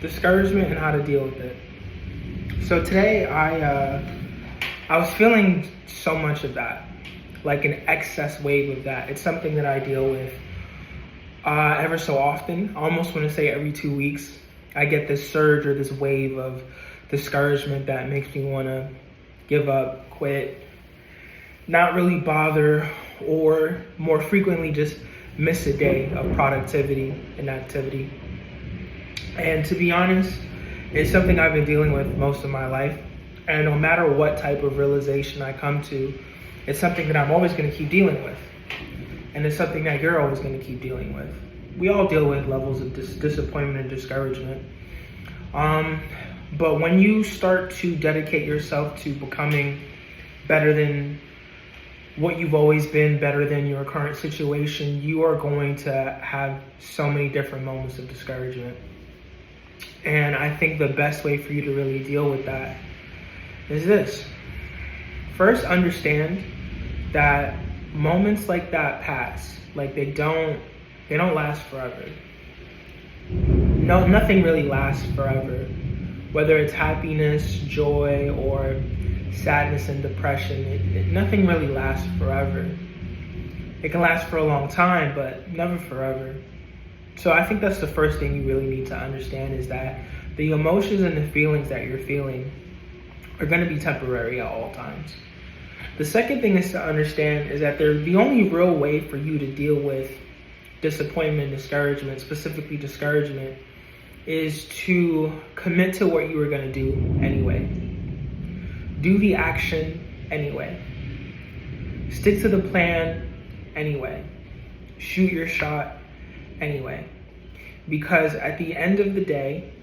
discouragement and how to deal with it. So today I was feeling so much of that, like an excess wave of that. It's something that I deal with ever so often. I almost want to say every 2 weeks, I get this surge or this wave of discouragement that makes me want to give up, quit, not really bother, or more frequently just miss a day of productivity and activity. And to be honest, it's something I've been dealing with most of my life. And no matter what type of realization I come to, it's something that I'm always going to keep dealing with. And it's something that you're always going to keep dealing with. We all deal with levels of disappointment and discouragement. But when you start to dedicate yourself to becoming better than what you've always been, better than your current situation, you are going to have so many different moments of discouragement. And I think the best way for you to really deal with that is this. First, understand that moments like that pass. Like they don't last forever. No, nothing really lasts forever. Whether it's happiness, joy, or sadness and depression, nothing really lasts forever. It can last for a long time, but never forever. So I think that's the first thing you really need to understand, is that the emotions and the feelings that you're feeling are going to be temporary at all times. The second thing is to understand is that the only real way for you to deal with disappointment, discouragement, specifically discouragement, is to commit to what you were going to do anyway. Do the action anyway. Stick to the plan anyway. Shoot your shot anyway. Because at the end of the day,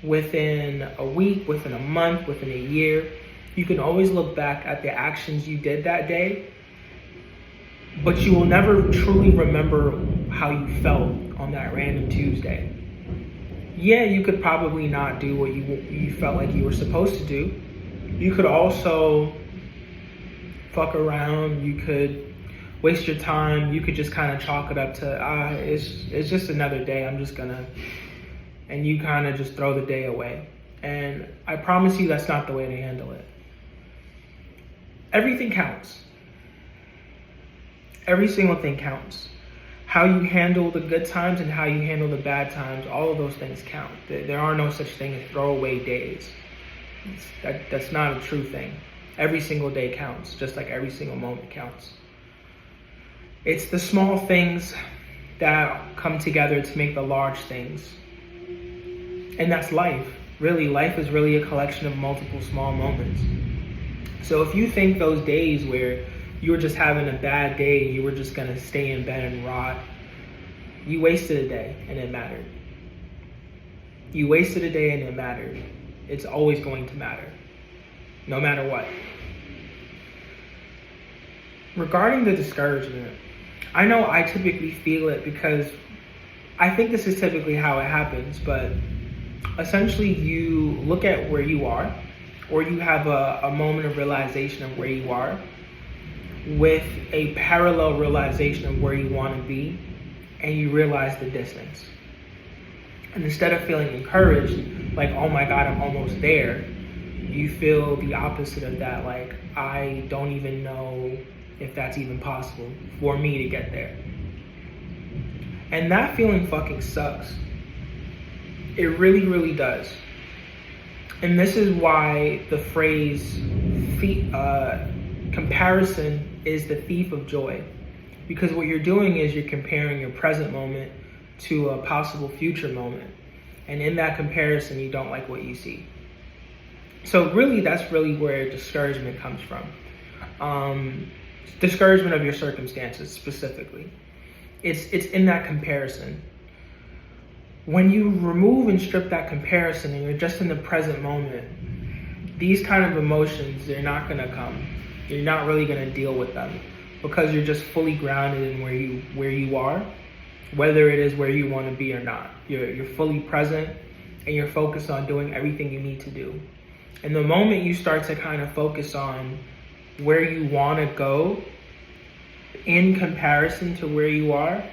within a week, within a month, within a year, you can always look back at the actions you did that day, but you will never truly remember how you felt on that random Tuesday. Yeah, you could probably not do what you felt like you were supposed to do. You could also fuck around. You could waste your time. You could just kind of chalk it up to, it's just another day. I'm just gonna, and you kind of just throw the day away. And I promise you that's not the way to handle it. Everything counts. Every single thing counts. How you handle the good times and how you handle the bad times, all of those things count. There are no such thing as throwaway days. That's not a true thing. Every single day counts, just like every single moment counts. It's the small things that come together to make the large things. And that's life. Really, life is really a collection of multiple small moments. So if you think those days where you were just having a bad day, you were just going to stay in bed and rot, you wasted a day and it mattered. You wasted a day and it mattered. It's always going to matter, no matter what. Regarding the discouragement, I know I typically feel it because I think this is typically how it happens, but essentially you look at where you are, or you have a moment of realization of where you are, with a parallel realization of where you want to be, and you realize the distance. And instead of feeling encouraged, like, oh my God, I'm almost there, you feel the opposite of that, like, I don't even know if that's even possible for me to get there. And that feeling fucking sucks. It really, really does. And this is why the phrase comparison is the thief of joy. Because what you're doing is you're comparing your present moment to a possible future moment. And in that comparison, you don't like what you see. So really, that's really where discouragement comes from. Discouragement of your circumstances specifically. It's in that comparison. When you remove and strip that comparison and you're just in the present moment, these kind of emotions, they're not going to come. You're not really going to deal with them because you're just fully grounded in where you are, whether it is where you want to be or not. You're fully present and you're focused on doing everything you need to do. And the moment you start to kind of focus on where you want to go in comparison to where you are,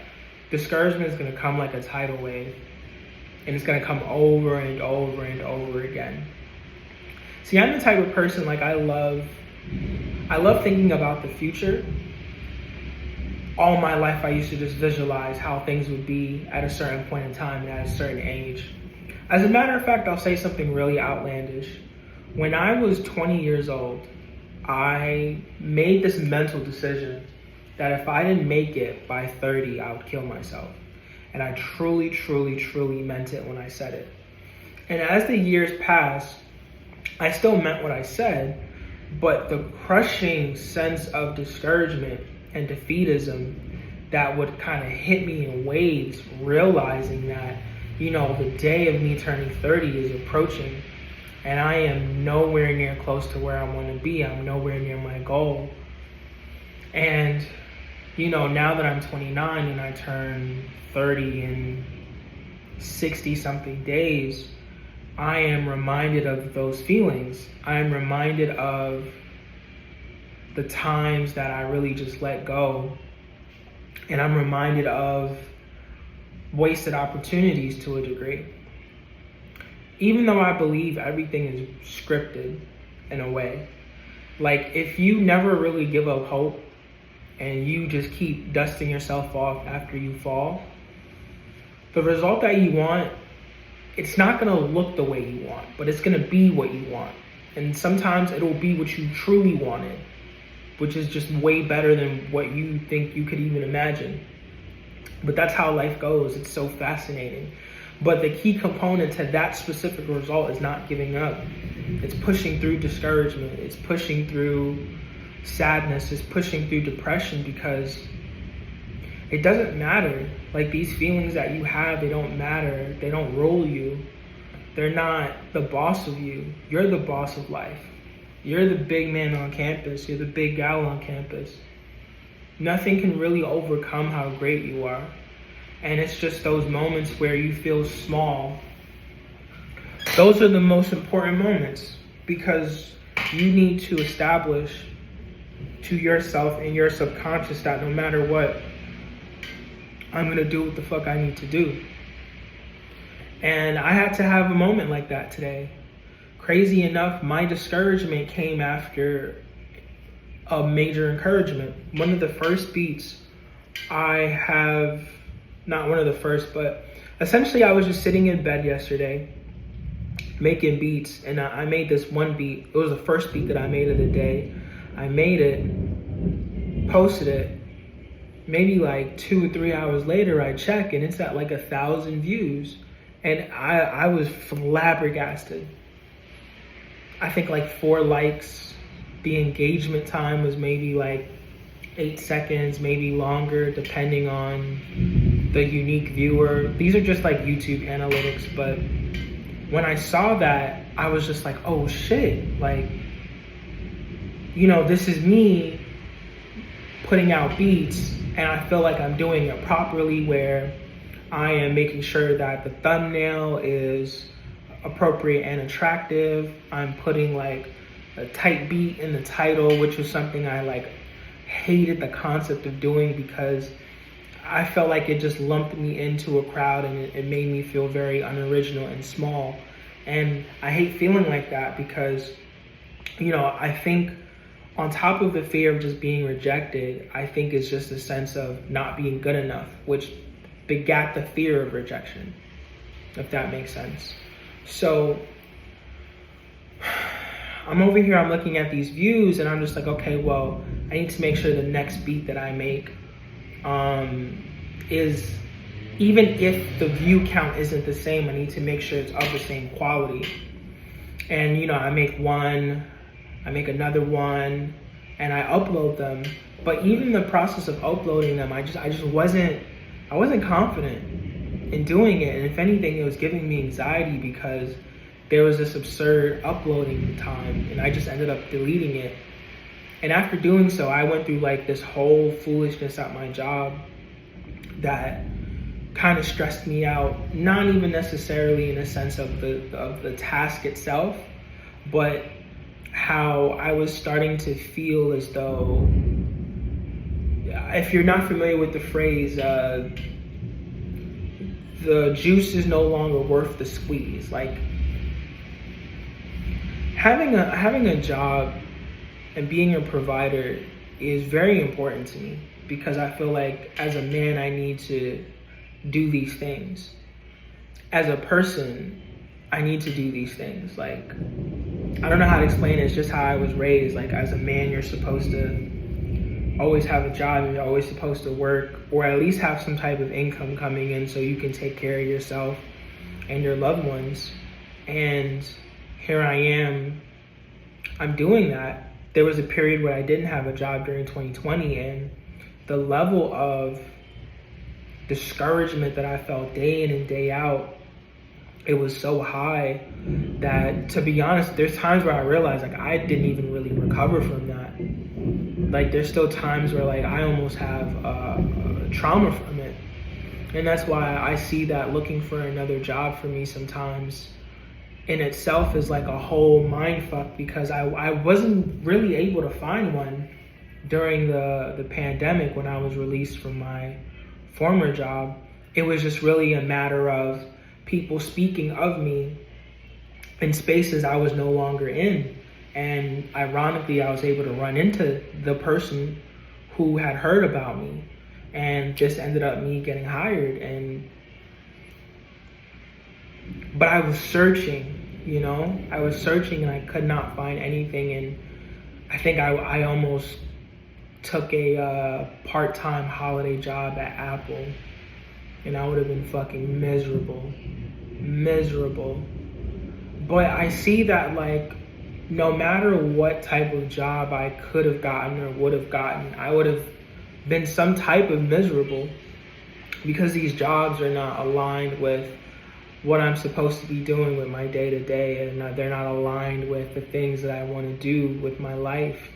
discouragement is going to come like a tidal wave. And it's going to come over and over and over again. See, I'm the type of person, like, I love thinking about the future. All my life, I used to just visualize how things would be at a certain point in time and at a certain age. As a matter of fact, I'll say something really outlandish. When I was 20 years old, I made this mental decision that if I didn't make it by 30, I would kill myself. And I truly, truly, truly meant it when I said it. And as the years passed, I still meant what I said, but the crushing sense of discouragement and defeatism that would kind of hit me in waves, realizing that, the day of me turning 30 is approaching, and I am nowhere near close to where I want to be. I'm nowhere near my goal. And, now that I'm 29 and I turn 30 in 60 something days, I am reminded of those feelings. I am reminded of the times that I really just let go. And I'm reminded of wasted opportunities to a degree. Even though I believe everything is scripted in a way. Like, if you never really give up hope and you just keep dusting yourself off after you fall, the result that you want, it's not going to look the way you want, but it's going to be what you want. And sometimes it'll be what you truly wanted, which is just way better than what you think you could even imagine. But that's how life goes. It's so fascinating. But the key component to that specific result is not giving up. It's pushing through discouragement. It's pushing through sadness. It's pushing through depression, because it doesn't matter. Like, these feelings that you have, they don't matter. They don't rule you. They're not the boss of you. You're the boss of life. You're the big man on campus. You're the big gal on campus. Nothing can really overcome how great you are. And it's just those moments where you feel small. Those are the most important moments, because you need to establish to yourself and your subconscious that no matter what, I'm going to do what the fuck I need to do. And I had to have a moment like that today. Crazy enough, my discouragement came after a major encouragement. One of the first beats I have, not one of the first, but essentially I was just sitting in bed yesterday making beats, and I made this one beat. It was the first beat that I made of the day. I made it, posted it. Maybe like 2 or 3 hours later, I check and it's at like 1,000 views. And I was flabbergasted. I think like 4 likes. The engagement time was maybe like 8 seconds, maybe longer, depending on the unique viewer. These are just like YouTube analytics, but when I saw that, I was just like, oh shit, like, this is me putting out beats, and I feel like I'm doing it properly, where I am making sure that the thumbnail is appropriate and attractive. I'm putting like a tight beat in the title, which was something I like hated the concept of doing, because I felt like it just lumped me into a crowd, and it made me feel very unoriginal and small. And I hate feeling like that, because, I think on top of the fear of just being rejected, I think it's just a sense of not being good enough, which begat the fear of rejection, if that makes sense. So I'm over here, I'm looking at these views, and I'm just like, okay, well, I need to make sure the next beat that I make is, even if the view count isn't the same, I need to make sure it's of the same quality. And, I make one, I make another one, and I upload them. But even the process of uploading them, I wasn't confident in doing it. And if anything, it was giving me anxiety, because there was this absurd uploading time, and I just ended up deleting it. And after doing so, I went through like this whole foolishness at my job that kind of stressed me out, not even necessarily in the sense of the task itself, but how I was starting to feel as though, if you're not familiar with the phrase, the juice is no longer worth the squeeze. Like, having a job and being a provider is very important to me, because I feel like as a man I need to do these things. As a person, I need to do these things. Like, I don't know how to explain it. It's just how I was raised. Like, as a man, you're supposed to always have a job. You're always supposed to work, or at least have some type of income coming in so you can take care of yourself and your loved ones. And here I am, I'm doing that. There was a period where I didn't have a job during 2020, and the level of discouragement that I felt day in and day out, it was so high that, to be honest, there's times where I realized like I didn't even really recover from that. Like, there's still times where like I almost have trauma from it. And that's why I see that looking for another job for me sometimes in itself is like a whole mind fuck, because I wasn't really able to find one during the pandemic when I was released from my former job. It was just really a matter of people speaking of me in spaces I was no longer in. And ironically, I was able to run into the person who had heard about me, and just ended up me getting hired. But I was searching, I was searching, and I could not find anything. And I think I almost took a part-time holiday job at Apple, and I would have been fucking miserable. But I see that, like, no matter what type of job I could have gotten or would have gotten, I would have been some type of miserable, because these jobs are not aligned with what I'm supposed to be doing with my day-to-day, and they're not aligned with the things that I want to do with my life.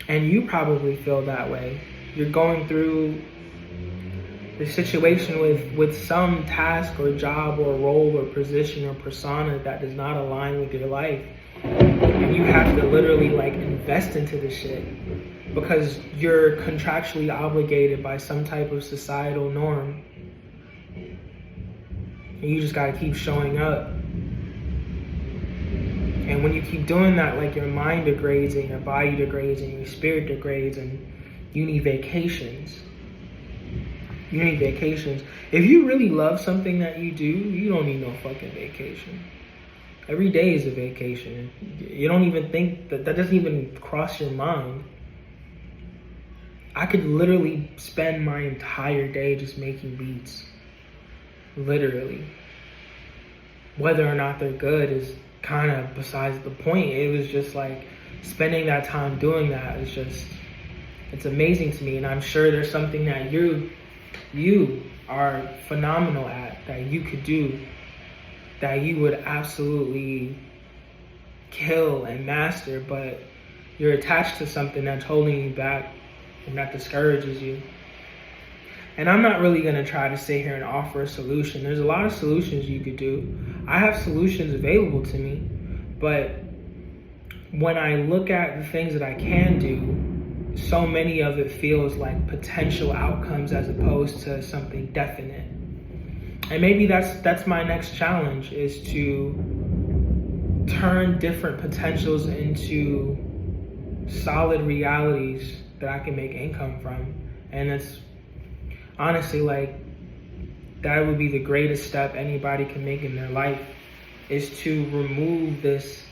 And you probably feel that way. You're going through the situation with some task or job or role or position or persona that does not align with your life. And you have to literally like invest into this shit, because you're contractually obligated by some type of societal norm. And you just gotta keep showing up. And when you keep doing that, like, your mind degrades and your body degrades and your spirit degrades, and you need vacations. You need vacations. If you really love something that you do, you don't need no fucking vacation. Every day is a vacation. You don't even think that doesn't even cross your mind. I could literally spend my entire day just making beats. Literally. Whether or not they're good is kind of besides the point. It was just like spending that time doing that is just, it's amazing to me. And I'm sure there's something that you are phenomenal at, that you could do, that you would absolutely kill and master, but you're attached to something that's holding you back and that discourages you. And I'm not really gonna try to sit here and offer a solution. There's a lot of solutions you could do. I have solutions available to me, but when I look at the things that I can do, so many of it feels like potential outcomes as opposed to something definite. And maybe that's my next challenge, is to turn different potentials into solid realities that I can make income from. And it's honestly, like, that would be the greatest step anybody can make in their life, is to remove this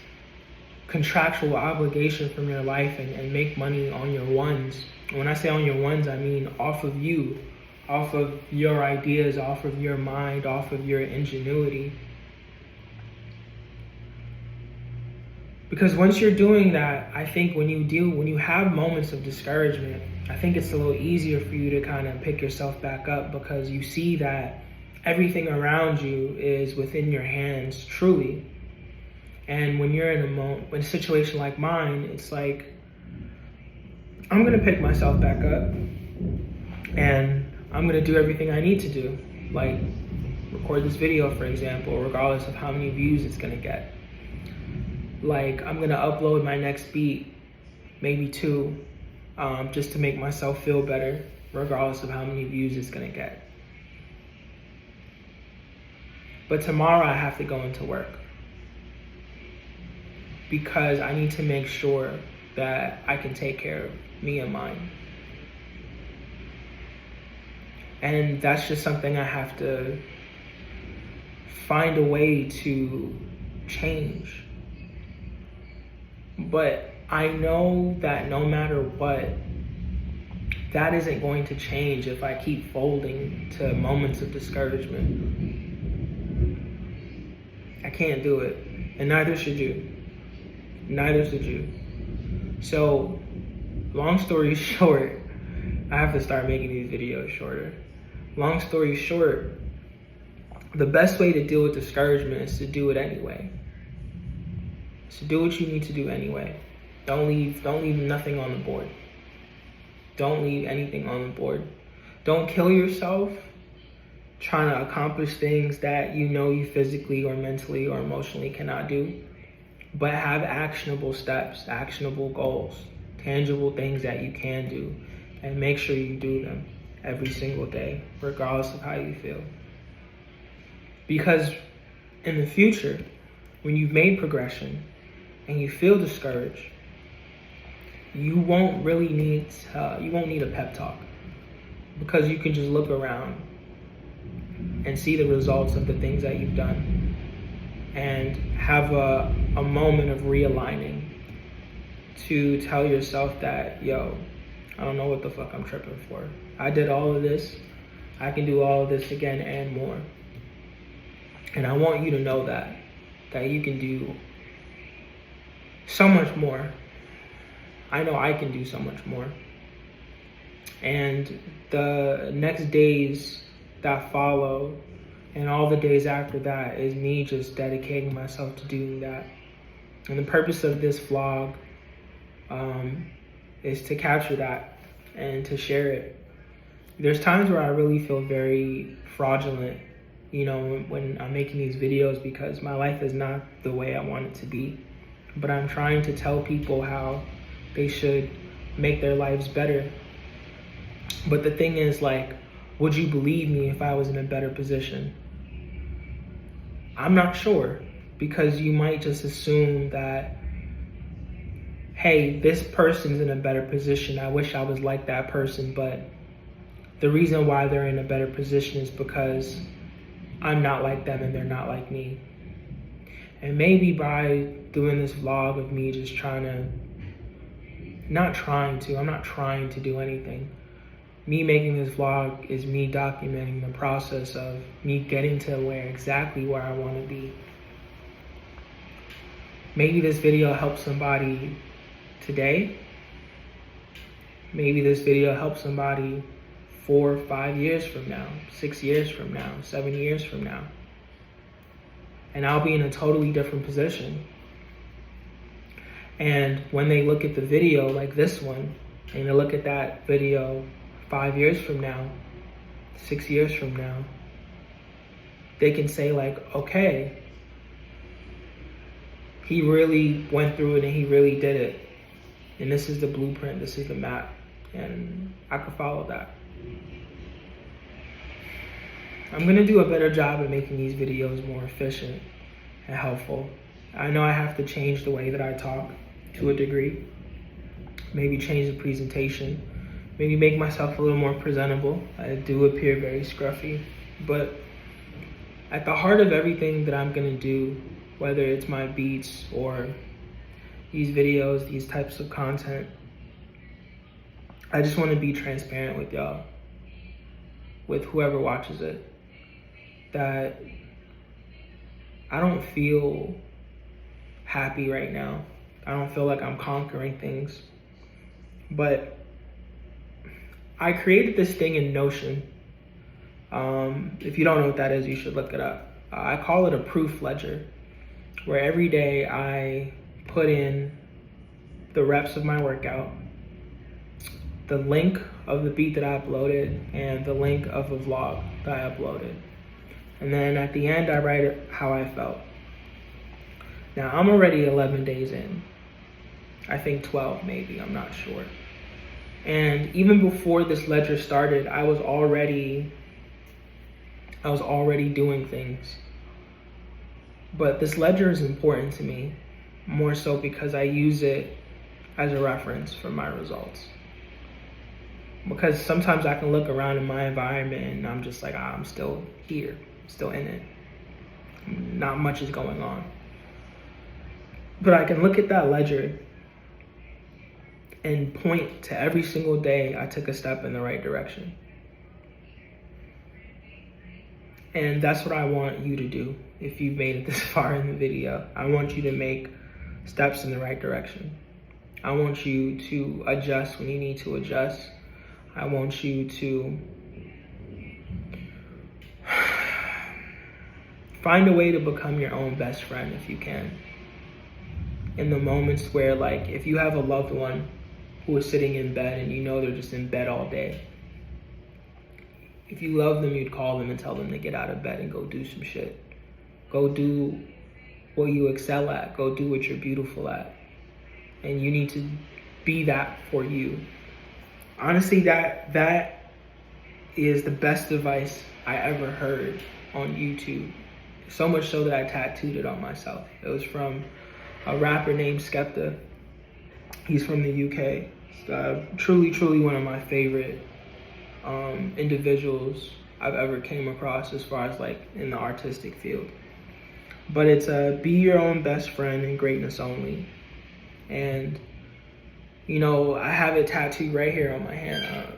contractual obligation from your life and make money on your ones. When I say on your ones, I mean off of you, off of your ideas, off of your mind, off of your ingenuity. Because once you're doing that, I think when you have moments of discouragement, I think it's a little easier for you to kind of pick yourself back up, because you see that everything around you is within your hands, truly. And when you're in a situation like mine, it's like, I'm gonna pick myself back up, and I'm gonna do everything I need to do. Like, record this video, for example, regardless of how many views it's gonna get. Like, I'm gonna upload my next beat, maybe 2, just to make myself feel better, regardless of how many views it's gonna get. But tomorrow I have to go into work because I need to make sure that I can take care of me and mine. And that's just something I have to find a way to change. But I know that no matter what, that isn't going to change if I keep folding to moments of discouragement. I can't do it, and neither should you. Neither should you. So, long story short, I have to start making these videos shorter. Long story short, the best way to deal with discouragement is to do it anyway. So do what you need to do anyway. Don't leave nothing on the board. Don't leave anything on the board. Don't kill yourself trying to accomplish things that you know you physically or mentally or emotionally cannot do. But have actionable steps, actionable goals, tangible things that you can do, and make sure you do them every single day, regardless of how you feel. Because in the future, when you've made progression and you feel discouraged, you won't need a pep talk, because you can just look around and see the results of the things that you've done and have a moment of realigning to tell yourself that, yo, I don't know what the fuck I'm tripping for. I did all of this. I can do all of this again and more. And I want you to know that you can do so much more. I know I can do so much more. And the next days that follow and all the days after that is me just dedicating myself to doing that. And the purpose of this vlog is to capture that and to share it. There's times where I really feel very fraudulent, when I'm making these videos, because my life is not the way I want it to be. But I'm trying to tell people how they should make their lives better. But the thing is, would you believe me if I was in a better position? I'm not sure, because you might just assume that, hey, this person's in a better position. I wish I was like that person, but the reason why they're in a better position is because I'm not like them and they're not like me. And maybe by doing this vlog of me just I'm not trying to do anything. Me making this vlog is me documenting the process of me getting to exactly where I want to be. Maybe this video helps somebody today. Maybe this video helps somebody 4 or 5 years from now, 6 years from now, 7 years from now. And I'll be in a totally different position. And when they look at the video like this one, and they look at that video 5 years from now, 6 years from now, they can say okay, he really went through it and he really did it. And this is the blueprint, this is the map, and I could follow that. I'm gonna do a better job at making these videos more efficient and helpful. I know I have to change the way that I talk to a degree. Maybe change the presentation. Maybe make myself a little more presentable. I do appear very scruffy. But at the heart of everything that I'm gonna do, whether it's my beats or these videos, these types of content, I just wanna be transparent with y'all, with whoever watches it, that I don't feel happy right now. I don't feel like I'm conquering things. But I created this thing in Notion. If you don't know what that is, you should look it up. I call it a proof ledger, where every day I put in the reps of my workout, the link of the beat that I uploaded, and the link of the vlog that I uploaded. And then at the end, I write how I felt. Now, I'm already 11 days in. I think 12 maybe, I'm not sure. And even before this ledger started, I was already doing things But this ledger is important to me, more so because I use it as a reference for my results. Because sometimes I can look around in my environment and I'm just like, I'm still here, still in it. Not much is going on. But I can look at that ledger and point to every single day I took a step in the right direction. And that's what I want you to do if you've made it this far in the video. I want you to make steps in the right direction. I want you to adjust when you need to adjust. I want you to find a way to become your own best friend if you can. In the moments where, like, if you have a loved one who is sitting in bed and you know they're just in bed all day, if you love them, you'd call them and tell them to get out of bed and go do some shit. Go do what you excel at. Go do what you're beautiful at. And you need to be that for you. Honestly, that is the best advice I ever heard on YouTube. So much so that I tattooed it on myself. It was from a rapper named Skepta. He's from the UK. Truly one of my favorite individuals I've ever came across as far as like in the artistic field. But it's be your own best friend and greatness only. And you know, I have it tattooed right here on my hand.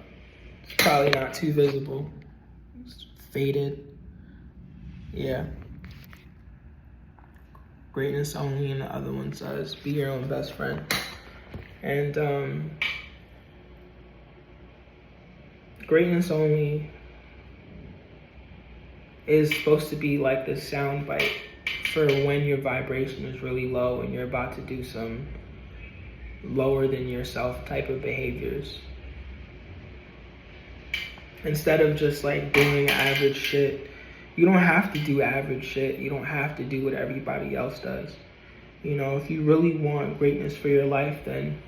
It's probably not too visible. It's faded. Yeah. Greatness only, and the other one says, be your own best friend. And greatness only is supposed to be like this sound bite for when your vibration is really low and you're about to do some lower than yourself type of behaviors. Instead of just like doing average shit, you don't have to do average shit. You don't have to do what everybody else does. You know, if you really want greatness for your life, then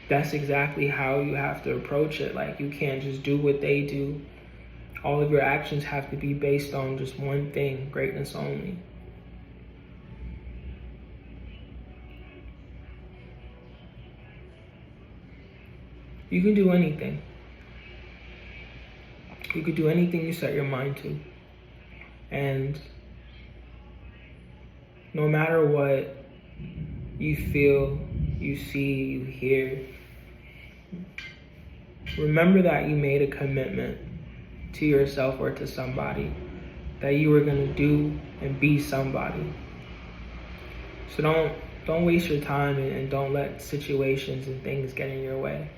that's exactly how you have to approach it. Like, you can't just do what they do. All of your actions have to be based on just one thing, greatness only. You can do anything. You could do anything you set your mind to. And no matter what you feel, you see, you hear, remember that you made a commitment to yourself or to somebody, that you were going to do and be somebody. So don't waste your time and don't let situations and things get in your way.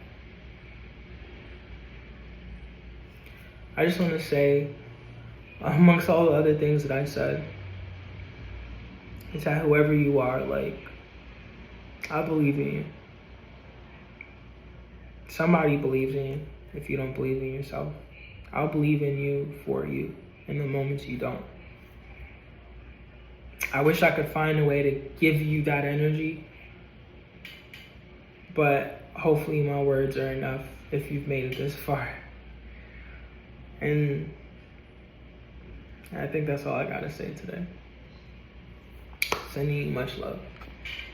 I just want to say, amongst all the other things that I said, is that whoever you are, like, I believe in you. Somebody believes in you if you don't believe in yourself. I'll believe in you for you in the moments you don't. I wish I could find a way to give you that energy, but hopefully my words are enough if you've made it this far. And I think that's all I gotta say today. Sending you much love.